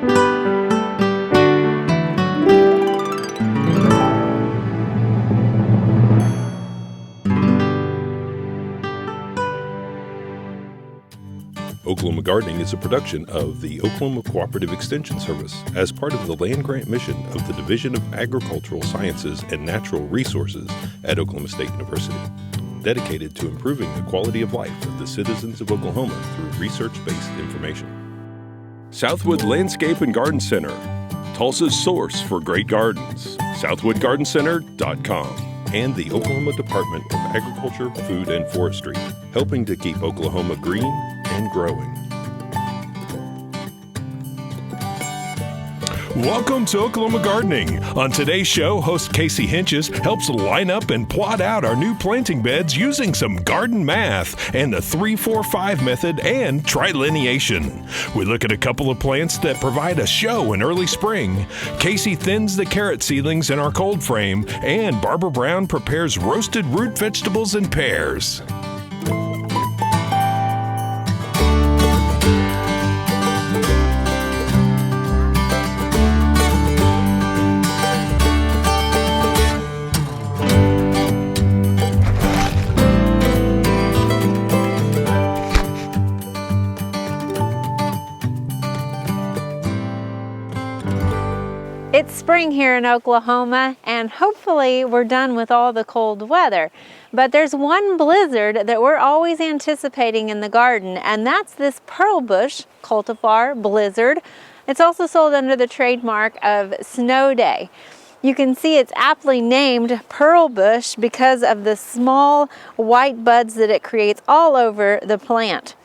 Oklahoma Gardening is a production of the Oklahoma Cooperative Extension Service as part of the land grant mission of the Division of Agricultural Sciences and Natural Resources at Oklahoma State University, dedicated to improving the quality of life of the citizens of Oklahoma through research-based information. Southwood Landscape and Garden Center, Tulsa's source for great gardens, southwoodgardencenter.com. And the Oklahoma Department of Agriculture, Food, and Forestry, helping to keep Oklahoma green and growing. Welcome to Oklahoma Gardening. On today's show, host Casey Hentges helps line up and plot out our new planting beds using some garden math and the 3-4-5 method and trilineation. We look at a couple of plants that provide a show in early spring. Casey thins the carrot seedlings in our cold frame, and Barbara Brown prepares roasted root vegetables and pears. It's spring here in Oklahoma, and hopefully we're done with all the cold weather. But there's one blizzard that we're always anticipating in the garden, and that's this pearl bush cultivar blizzard. It's also sold under the trademark of Snow Day. You can see it's aptly named pearl bush because of the small white buds that it creates all over the plant.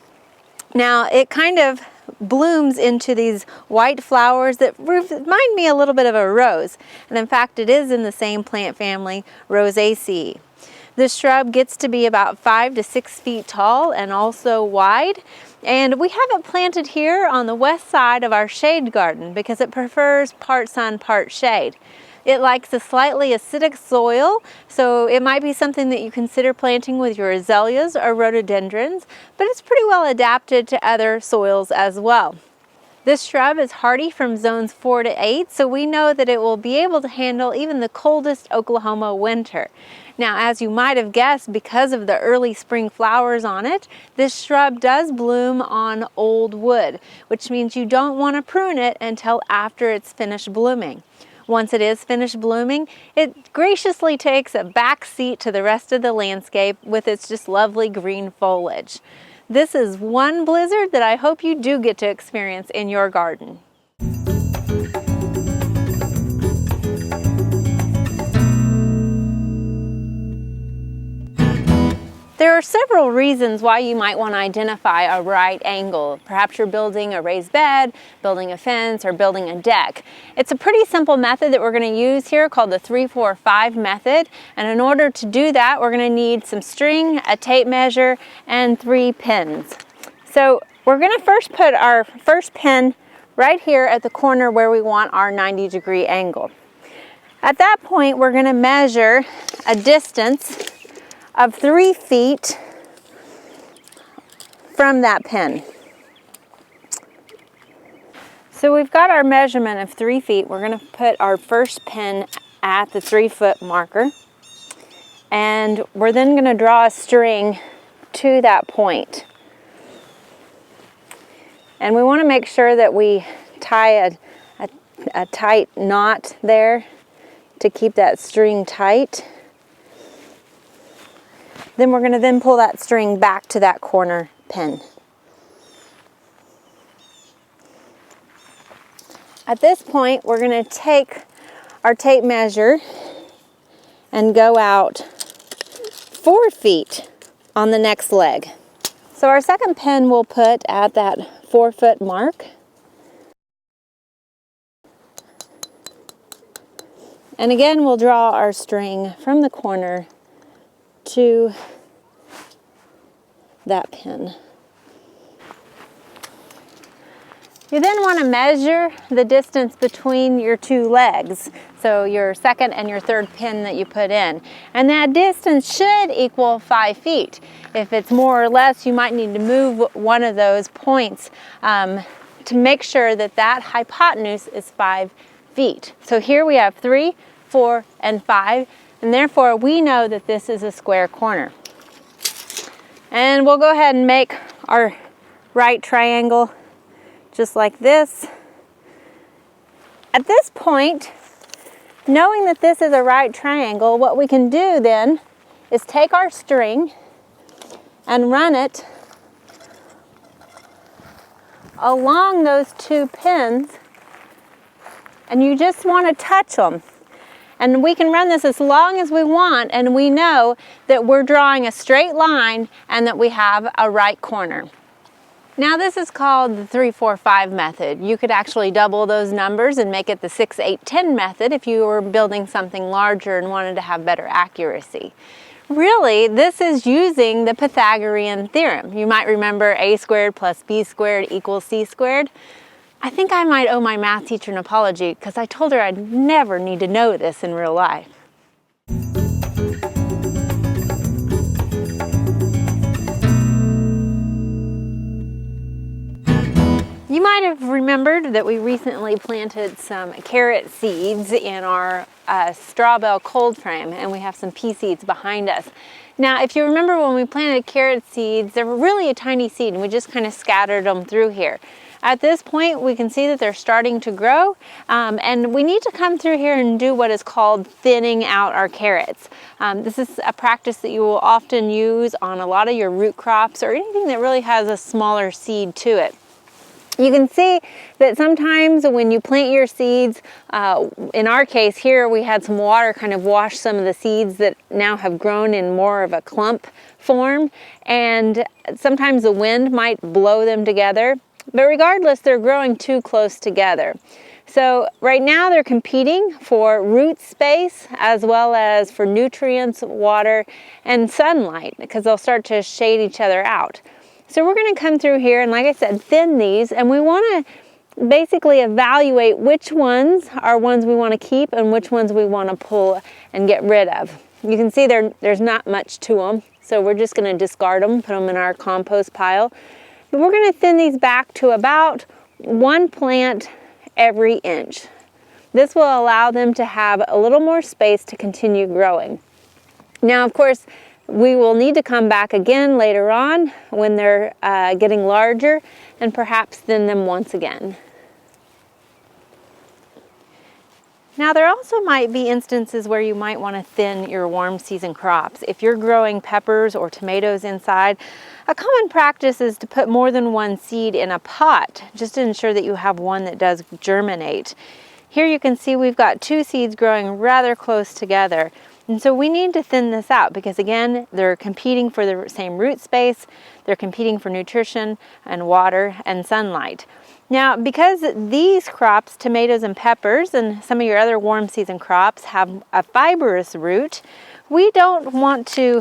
Now, it kind of blooms into these white flowers that remind me a little bit of a rose. And in fact, it is in the same plant family, Rosaceae. This shrub gets to be about 5 to 6 feet tall and also wide. And we have it planted here on the west side of our shade garden because it prefers part sun, part shade. It likes a slightly acidic soil, so it might be something that you consider planting with your azaleas or rhododendrons, but it's pretty well adapted to other soils as well. This shrub is hardy from zones 4 to 8, so we know that it will be able to handle even the coldest Oklahoma winter. Now, as you might have guessed, because of the early spring flowers on it, this shrub does bloom on old wood, which means you don't want to prune it until after it's finished blooming. Once it is finished blooming, it graciously takes a back seat to the rest of the landscape with its just lovely green foliage. This is one blizzard that I hope you do get to experience in your garden. There are several reasons why you might want to identify a right angle. Perhaps you're building a raised bed, building a fence, or building a deck. It's a pretty simple method that we're going to use here called the 3-4-5 method. And in order to do that, we're going to need some string, a tape measure, and 3 pins. So we're going to first put our first pin right here at the corner where we want our 90-degree angle. At that point, we're going to measure a distance of 3 feet from that pin. So we've got our measurement of 3 feet. We're going to put our first pin at the 3-foot marker, and we're then going to draw a string to that point. And we want to make sure that we tie a tight knot there to keep that string tight. Then we're going to pull that string back to that corner pin. At this point, we're going to take our tape measure and go out 4 feet on the next leg. So our second pin we'll put at that 4-foot mark. And again, we'll draw our string from the corner to that pin. You then want to measure the distance between your 2 legs, so your second and your third pin that you put in. And that distance should equal 5 feet. If it's more or less, you might need to move one of those points to make sure that that hypotenuse is 5 feet. So here we have 3, 4, and 5, and therefore we know that this is a square corner. And we'll go ahead and make our right triangle just like this. At this point, knowing that this is a right triangle, what we can do then is take our string and run it along those 2 pins, and you just want to touch them. And we can run this as long as we want, and we know that we're drawing a straight line and that we have a right corner. Now this is called the 3, 4, 5 method. You could actually double those numbers and make it the 6, 8, 10 method if you were building something larger and wanted to have better accuracy. Really, this is using the Pythagorean theorem. You might remember a squared plus b squared equals c squared. I think I might owe my math teacher an apology because I told her I'd never need to know this in real life. You might have remembered that we recently planted some carrot seeds in our straw bale cold frame, and we have some pea seeds behind us. Now, if you remember when we planted carrot seeds, they were really a tiny seed, and we just kind of scattered them through here. At this point, we can see that they're starting to grow, and we need to come through here and do what is called thinning out our carrots. This is a practice that you will often use on a lot of your root crops or anything that really has a smaller seed to it. You can see that sometimes when you plant your seeds, in our case here, we had some water kind of wash some of the seeds that now have grown in more of a clump form, and sometimes the wind might blow them together, but regardless, they're growing too close together. So right now they're competing for root space as well as for nutrients, water, and sunlight, because they'll start to shade each other out. So we're going to come through here and, like I said, thin these, and we want to basically evaluate which ones are ones we want to keep and which ones we want to pull and get rid of. You can see there's not much to them, so we're just going to discard them, put them in our compost pile. But we're going to thin these back to about 1 plant every inch. This will allow them to have a little more space to continue growing. Now, of course, we will need to come back again later on when they're getting larger and perhaps thin them once again. Now, there also might be instances where you might want to thin your warm season crops. If you're growing peppers or tomatoes inside, a common practice is to put more than 1 seed in a pot, just to ensure that you have one that does germinate. Here you can see we've got 2 seeds growing rather close together. And so we need to thin this out because, again, they're competing for the same root space, they're competing for nutrition and water and sunlight. Now, because these crops, tomatoes and peppers, and some of your other warm season crops have a fibrous root, we don't want to,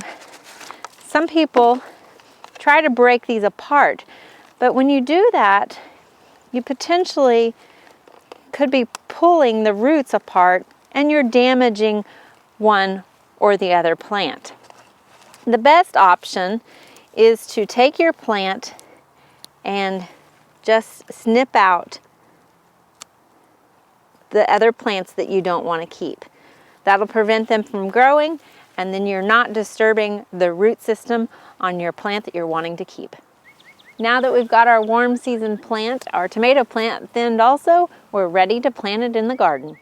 some people try to break these apart. But when you do that, you potentially could be pulling the roots apart and you're damaging one or the other plant. The best option is to take your plant and just snip out the other plants that you don't want to keep. That'll prevent them from growing, and then you're not disturbing the root system on your plant that you're wanting to keep. Now that we've got our warm season plant, our tomato plant thinned also, we're ready to plant it in the garden.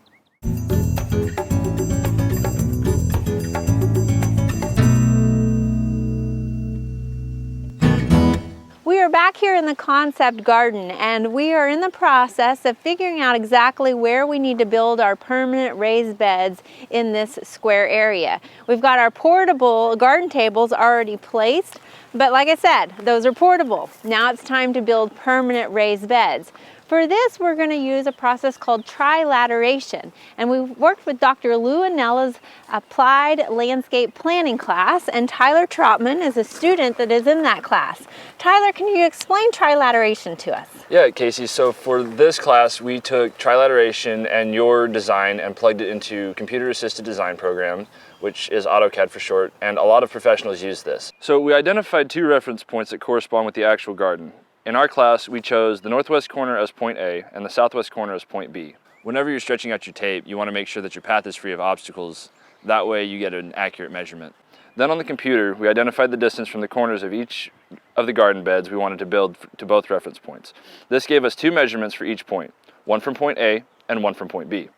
We are back here in the concept garden, and we are in the process of figuring out exactly where we need to build our permanent raised beds in this square area. We've got our portable garden tables already placed, but like I said, those are portable. Now it's time to build permanent raised beds. For this, we're going to use a process called trilateration, and we worked with Dr. Lou Anella's applied landscape planning class, and Tyler Troutman is a student that is in that class. Tyler, can you explain trilateration to us? Yeah, Casey, so for this class, we took trilateration and your design and plugged it into computer-assisted design program, which is AutoCAD for short, and a lot of professionals use this. So we identified 2 reference points that correspond with the actual garden. In our class, we chose the northwest corner as point A and the southwest corner as point B. Whenever you're stretching out your tape, you want to make sure that your path is free of obstacles. That way you get an accurate measurement. Then on the computer, we identified the distance from the corners of each of the garden beds we wanted to build to both reference points. This gave us 2 measurements for each point, one from point A and one from point B.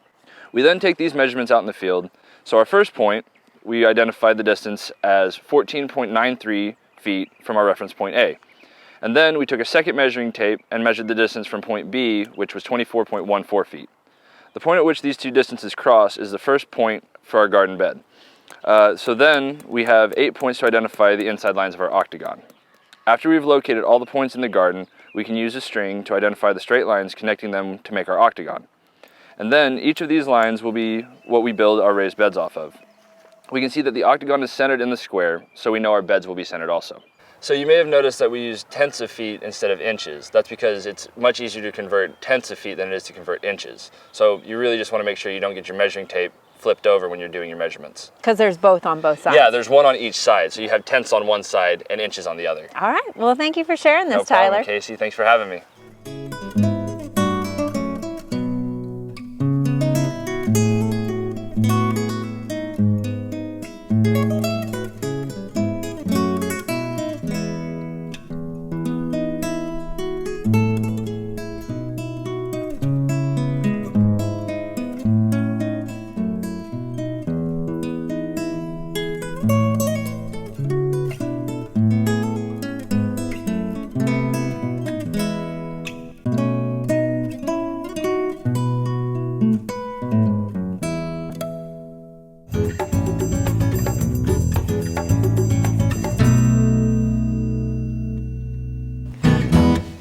We then take these measurements out in the field. So our first point, we identified the distance as 14.93 feet from our reference point A. And then we took a second measuring tape and measured the distance from point B, which was 24.14 feet. The point at which these two distances cross is the first point for our garden bed. So then we have 8 points to identify the inside lines of our octagon. After we've located all the points in the garden, we can use a string to identify the straight lines connecting them to make our octagon. And then each of these lines will be what we build our raised beds off of. We can see that the octagon is centered in the square, so we know our beds will be centered also. So you may have noticed that we use tenths of feet instead of inches. That's because it's much easier to convert tenths of feet than it is to convert inches. So you really just want to make sure you don't get your measuring tape flipped over when you're doing your measurements. Because there's both on both sides. Yeah, there's one on each side. So you have tenths on one side and inches on the other. All right. Well, thank you for sharing this, No problem, Tyler. Casey. Thanks for having me.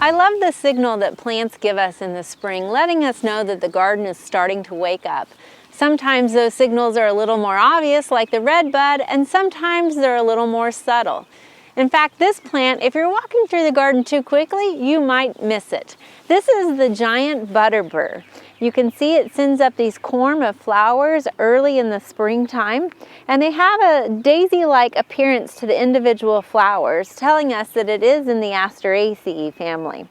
I love the signal that plants give us in the spring, letting us know that the garden is starting to wake up. Sometimes those signals are a little more obvious, like the red bud, and sometimes they're a little more subtle. In fact, this plant, if you're walking through the garden too quickly, you might miss it. This is the giant Butterbur. You can see it sends up these corm of flowers early in the springtime, and they have a daisy-like appearance to the individual flowers, telling us that it is in the Asteraceae family.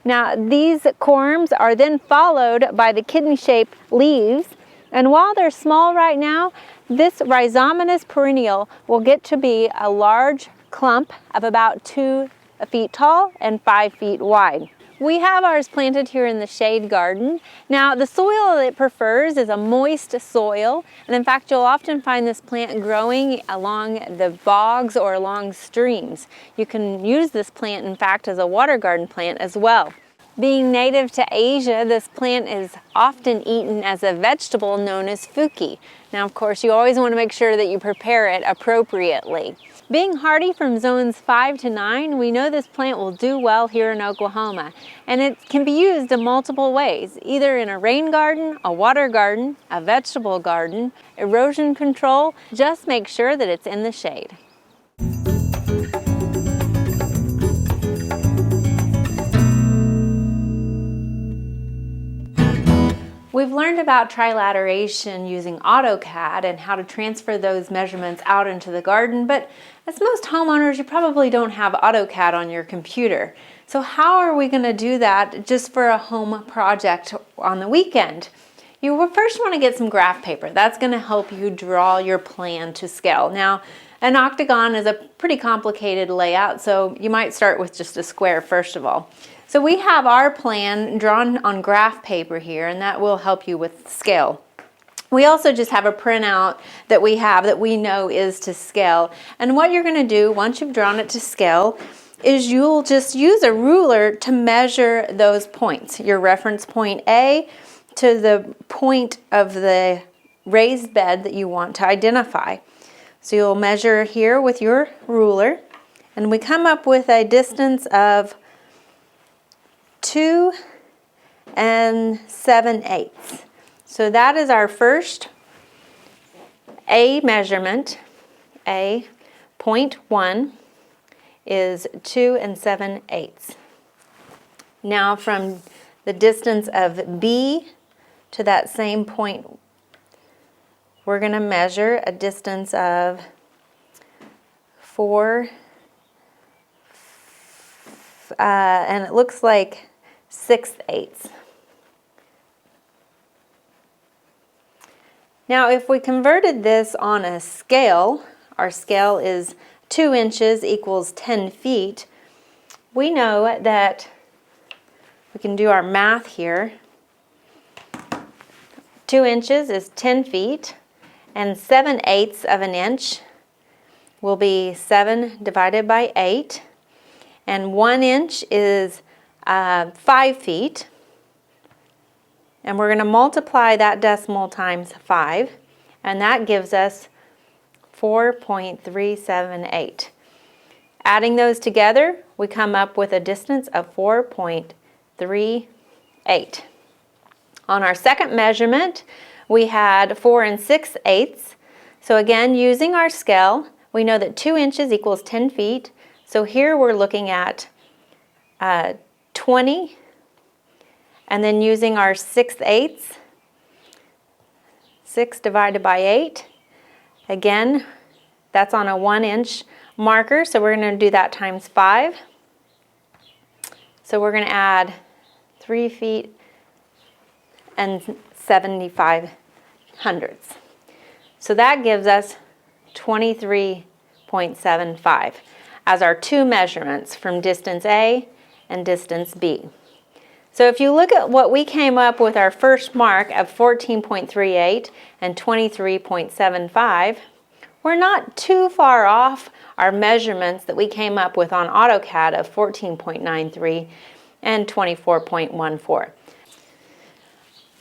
Now, these corms are then followed by the kidney-shaped leaves, and while they're small right now, this rhizomatous perennial will get to be a large clump of about 2 feet tall and 5 feet wide. We have ours planted here in the shade garden. Now, the soil it prefers is a moist soil, and in fact, you'll often find this plant growing along the bogs or along streams. You can use this plant, in fact, as a water garden plant as well. Being native to Asia, this plant is often eaten as a vegetable known as fuki. Now, of course, you always want to make sure that you prepare it appropriately. Being hardy from zones 5 to 9, we know this plant will do well here in Oklahoma, and it can be used in multiple ways, either in a rain garden, a water garden, a vegetable garden, erosion control. Just make sure that it's in the shade. We've learned about trilateration using AutoCAD and how to transfer those measurements out into the garden, but as most homeowners, you probably don't have AutoCAD on your computer. So how are we going to do that just for a home project on the weekend? You will first want to get some graph paper. That's going to help you draw your plan to scale. Now, an octagon is a pretty complicated layout, so you might start with just a square first of all. So we have our plan drawn on graph paper here, and that will help you with scale. We also just have a printout that we know is to scale. And what you're going to do once you've drawn it to scale is you'll just use a ruler to measure those points. Your reference point A to the point of the raised bed that you want to identify. So you'll measure here with your ruler, and we come up with a distance of 2 7/8. So that is our first A measurement. A, point 1 is 2 7/8. Now from the distance of B to that same point, we're going to measure a distance of 4 and it looks like 6/8. Now if we converted this on a scale, our scale is 2 inches equals 10 feet, we know that we can do our math here. 2 inches is 10 feet, and 7/8 of an inch will be 7 divided by 8, and 1 inch is 5 feet, and we're going to multiply that decimal times 5, and that gives us 4.378. Adding those together, we come up with a distance of 4.38. On our second measurement, we had 4 6/8. So again, using our scale, we know that 2 inches equals 10 feet. So here we're looking at 20, and then using our 6/8, 6 divided by 8. Again, that's on a 1 inch marker, so we're going to do that times 5. So we're going to add 3 feet and 75 hundredths. So that gives us 23.75 as our two measurements from distance A and distance B. So if you look at what we came up with our first mark of 14.38 and 23.75, we're not too far off our measurements that we came up with on AutoCAD of 14.93 and 24.14.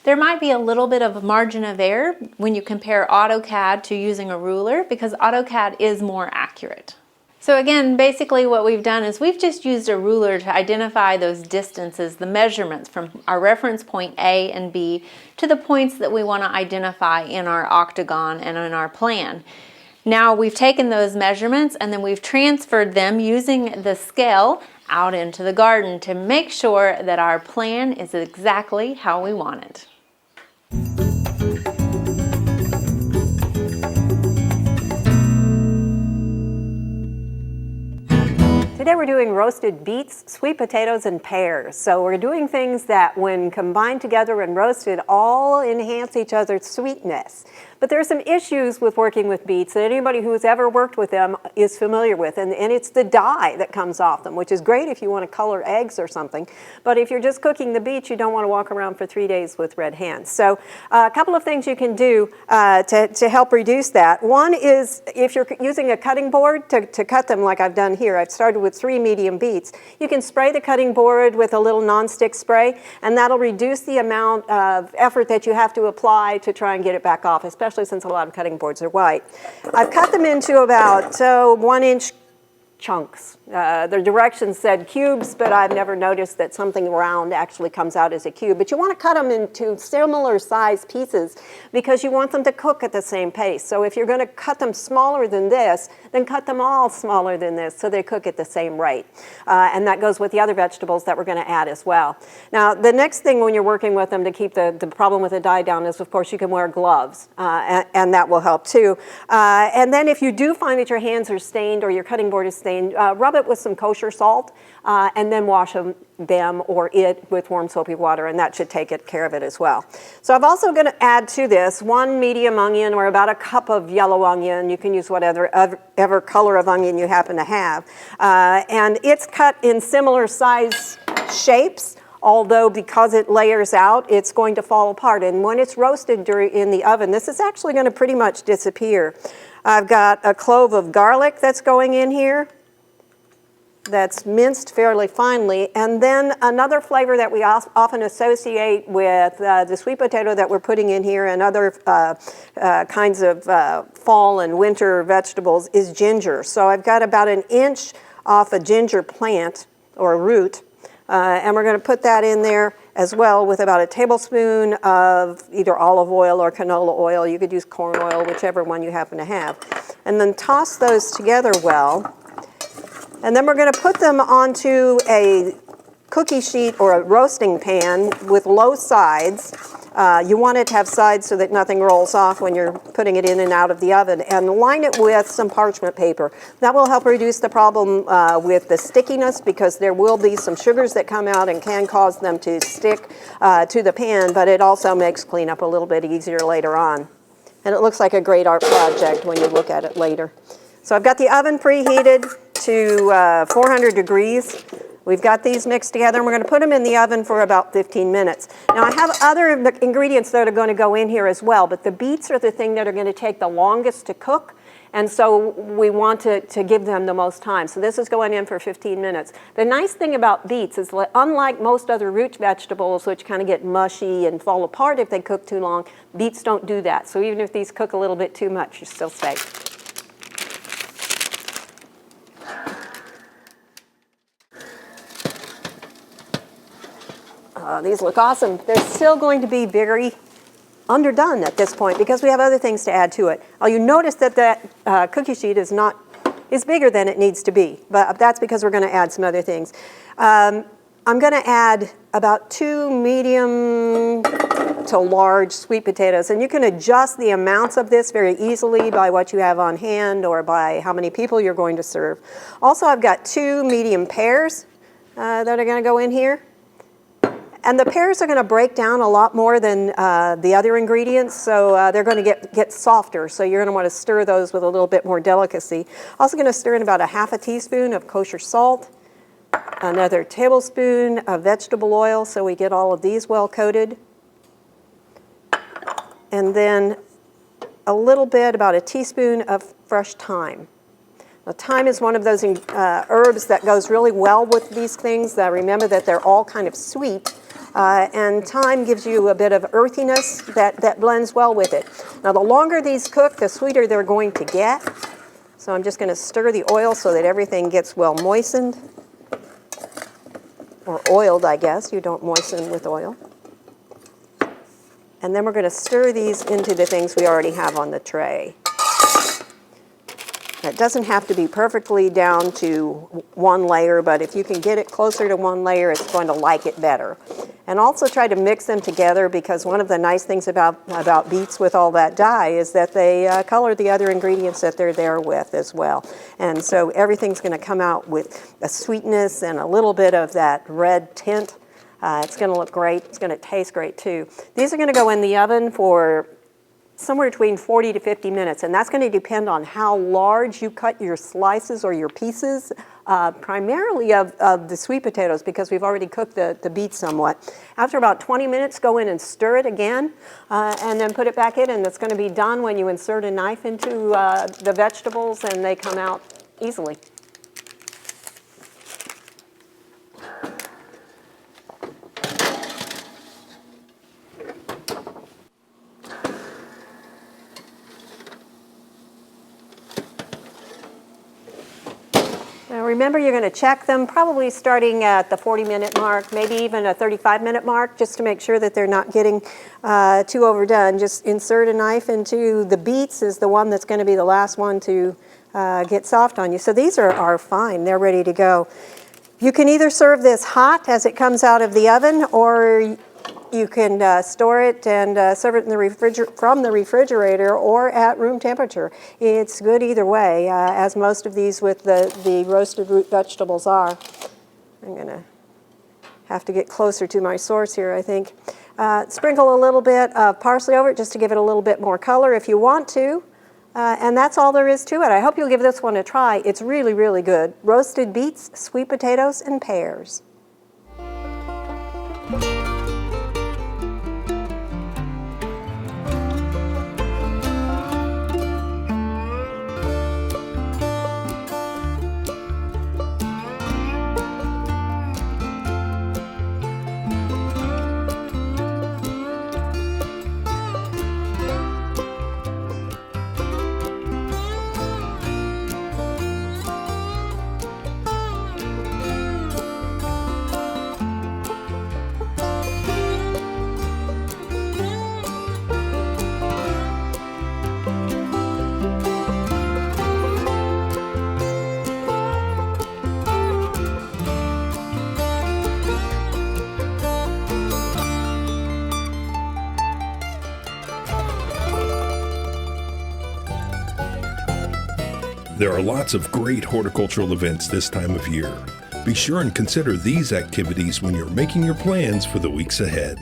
There might be a little bit of a margin of error when you compare AutoCAD to using a ruler because AutoCAD is more accurate. So again, basically what we've done is we've just used a ruler to identify those distances, the measurements from our reference point A and B to the points that we want to identify in our octagon and in our plan. Now we've taken those measurements and then we've transferred them using the scale out into the garden to make sure that our plan is exactly how we want it. Today we're doing roasted beets, sweet potatoes, and pears. So we're doing things that when combined together and roasted all enhance each other's sweetness. But there are some issues with working with beets that anybody who's ever worked with them is familiar with, and it's the dye that comes off them, which is great if you want to color eggs or something. But if you're just cooking the beets, you don't want to walk around for 3 days with red hands. So a couple of things you can do to help reduce that. One is if you're using a cutting board to cut them like I've done here, I've started with 3 medium beets. You can spray the cutting board with a little nonstick spray, and that'll reduce the amount of effort that you have to apply to try and get it back off, especially since a lot of cutting boards are white. I've cut them into about 1 inch chunks. The directions said cubes, but I've never noticed that something round actually comes out as a cube. But you want to cut them into similar size pieces because you want them to cook at the same pace. So if you're going to cut them smaller than this, then cut them all smaller than this so they cook at the same rate. And that goes with the other vegetables that we're going to add as well. Now, the next thing when you're working with them to keep the problem with the dye down is, of course, you can wear gloves, and that will help too. And then if you do find that your hands are stained or your cutting board is stained, rub it with some kosher salt and then wash them or it with warm soapy water, and that should take care of it as well. So I'm also going to add to this 1 medium onion or about a cup of yellow onion. You can use whatever color of onion you happen to have. And it's cut in similar size shapes, although because it layers out, it's going to fall apart. And when it's roasted in the oven, this is actually going to pretty much disappear. I've got a clove of garlic that's going in here. That's minced fairly finely, and then another flavor that we often associate with the sweet potato that we're putting in here and other kinds of fall and winter vegetables is ginger. So I've got about 1 inch off a ginger plant or a root, and we're going to put that in there as well with about 1 tablespoon of either olive oil or canola oil. You could use corn oil, whichever one you happen to have, and then toss those together well. And then we're going to put them onto a cookie sheet or a roasting pan with low sides You want it to have sides so that nothing rolls off when you're putting it in and out of the oven. And line it with some parchment paper. That will help reduce the problem with the stickiness, because there will be some sugars that come out and can cause them to stick to the pan, but it also makes cleanup a little bit easier later on. And it looks like a great art project when you look at it later. So I've got the oven preheated to 400 degrees. We've got these mixed together, and we're going to put them in the oven for about 15 minutes. Now, I have other ingredients that are going to go in here as well, but the beets are the thing that are going to take the longest to cook, and so we want to give them the most time. So this is going in for 15 minutes. The nice thing about beets is, unlike most other root vegetables, which kind of get mushy and fall apart if they cook too long, beets don't do that. So even if these cook a little bit too much, you're still safe. These look awesome. They're still going to be very underdone at this point because we have other things to add to it. You notice that that cookie sheet is bigger than it needs to be, but that's because we're going to add some other things. I'm going to add about 2 medium to large sweet potatoes, and you can adjust the amounts of this very easily by what you have on hand or by how many people you're going to serve. Also, I've got 2 medium pears that are going to go in here. And the pears are going to break down a lot more than the other ingredients, so they're going to get softer. So you're going to want to stir those with a little bit more delicacy. Also going to stir in about a half a teaspoon of kosher salt, another tablespoon of vegetable oil so we get all of these well coated, and then a little bit, about a teaspoon of fresh thyme. Now, thyme is one of those herbs that goes really well with these things. Remember that they're all kind of sweet. And thyme gives you a bit of earthiness that blends well with it. Now, the longer these cook, the sweeter they're going to get. So I'm just going to stir the oil so that everything gets well moistened. Or oiled, I guess. You don't moisten with oil. And then we're going to stir these into the things we already have on the tray. It doesn't have to be perfectly down to one layer, but if you can get it closer to one layer, it's going to like it better. And also try to mix them together, because one of the nice things about beets with all that dye is that they color the other ingredients that they're there with as well. And so everything's going to come out with a sweetness and a little bit of that red tint. It's going to look great. It's going to taste great too. These are going to go in the oven for somewhere between 40 to 50 minutes, and that's going to depend on how large you cut your slices or your pieces, primarily of the sweet potatoes, because we've already cooked the beets somewhat. After about 20 minutes, go in and stir it again, and then put it back in, and it's going to be done when you insert a knife into the vegetables and they come out easily. Now remember, you're going to check them probably starting at the 40-minute mark, maybe even a 35-minute mark, just to make sure that they're not getting too overdone. Just insert a knife into the beets is the one that's going to be the last one to get soft on you. So these are fine. They're ready to go. You can either serve this hot as it comes out of the oven, or you can store it and serve it in from the refrigerator or at room temperature. It's good either way, as most of these with the roasted root vegetables are. I'm going to have to get closer to my source here, I think. Sprinkle a little bit of parsley over it just to give it a little bit more color if you want to. And that's all there is to it. I hope you'll give this one a try. It's really, really good. Roasted beets, sweet potatoes, and pears. There are lots of great horticultural events this time of year. Be sure and consider these activities when you're making your plans for the weeks ahead.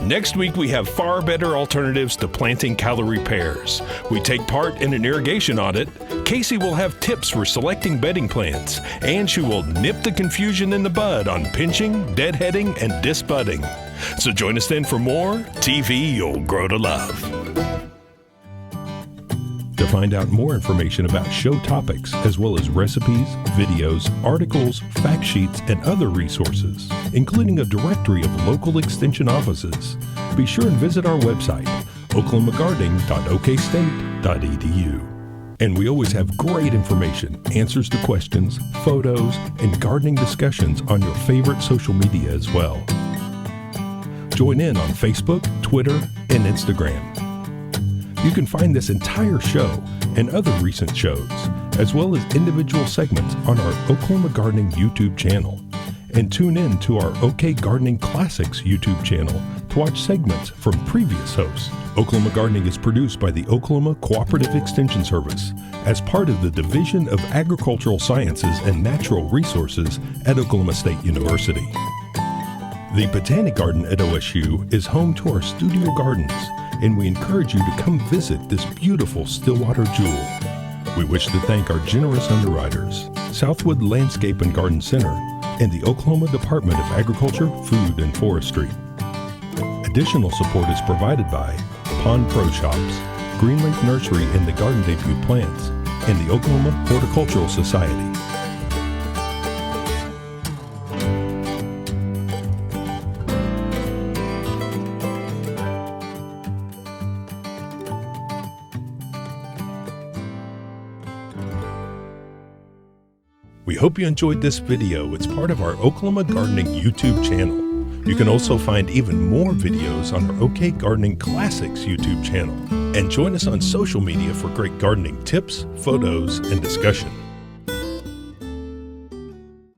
Next week, we have far better alternatives to planting calorie pears. We take part in an irrigation audit. Casey will have tips for selecting bedding plants, and she will nip the confusion in the bud on pinching, deadheading, and disbudding. So join us then for more TV you'll grow to love. To find out more information about show topics, as well as recipes, videos, articles, fact sheets, and other resources, including a directory of local extension offices, be sure and visit our website, oklahomagardening.okstate.edu. And we always have great information, answers to questions, photos, and gardening discussions on your favorite social media as well. Join in on Facebook, Twitter, and Instagram. You can find this entire show and other recent shows, as well as individual segments on our Oklahoma Gardening YouTube channel. And tune in to our OK Gardening Classics YouTube channel to watch segments from previous hosts. Oklahoma Gardening is produced by the Oklahoma Cooperative Extension Service as part of the Division of Agricultural Sciences and Natural Resources at Oklahoma State University. The Botanic Garden at OSU is home to our studio gardens, and we encourage you to come visit this beautiful Stillwater jewel. We wish to thank our generous underwriters, Southwood Landscape and Garden Center, and the Oklahoma Department of Agriculture, Food, and Forestry. Additional support is provided by Pond Pro Shops, Green Lake Nursery and the Garden Debut Plants, and the Oklahoma Horticultural Society. We hope you enjoyed this video. It's part of our Oklahoma Gardening YouTube channel. You can also find even more videos on our OK Gardening Classics YouTube channel. And join us on social media for great gardening tips, photos, and discussion.